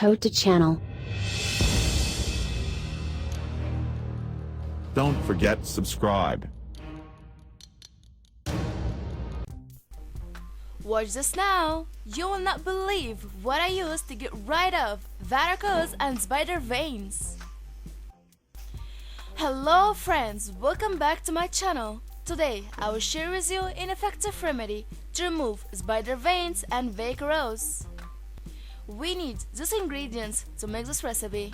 How to channel. Don't forget subscribe. Watch this now! You will not believe what I used to get rid of varicose and spider veins. Hello friends, welcome back to my channel. Today I will share with you an effective remedy to remove spider veins and varicose. We need these ingredients to make this recipe.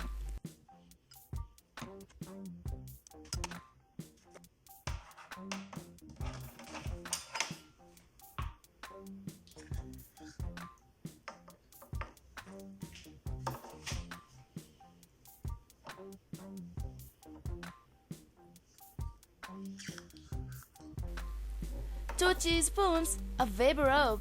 Two teaspoons of vapor.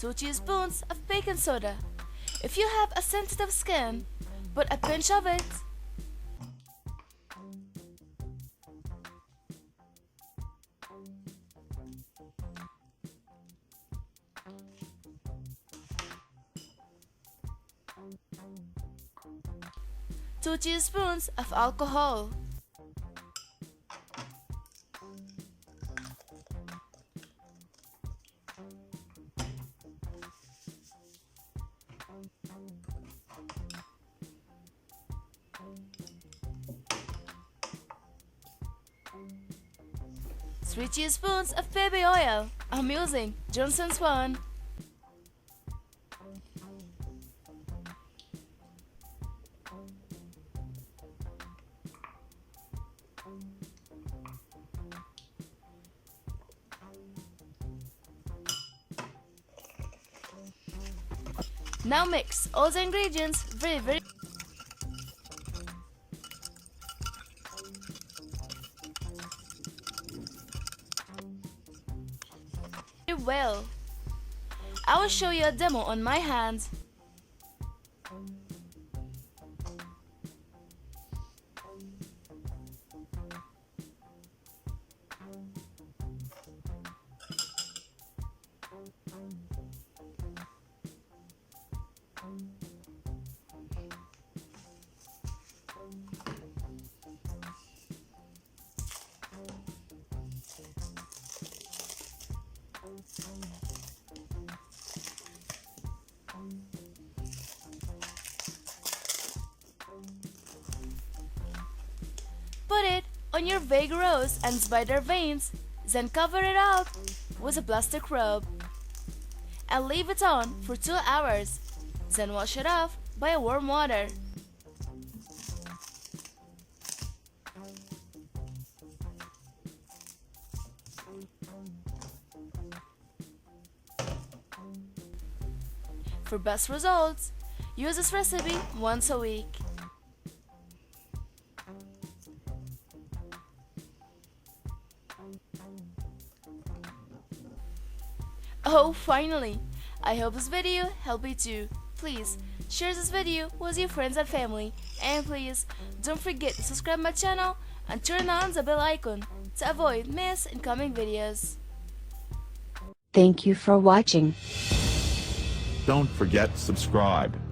2 teaspoons of baking soda. If you have a sensitive skin, put a pinch of it. Two teaspoons of alcohol. Three teaspoons of baby oil. I'm using Johnson's one. Now mix all the ingredients very well. I will show you a demo on my hand. Put it on your varicose and spider veins, then cover it up with a plastic rub and leave it on for 2 hours, then wash it off by warm water. For best results, use this recipe once a week. Oh, finally! I hope this video helped you too. Please share this video with your friends and family, and please don't forget to subscribe my channel and turn on the bell icon to avoid miss incoming videos. Thank you for watching. Don't forget subscribe.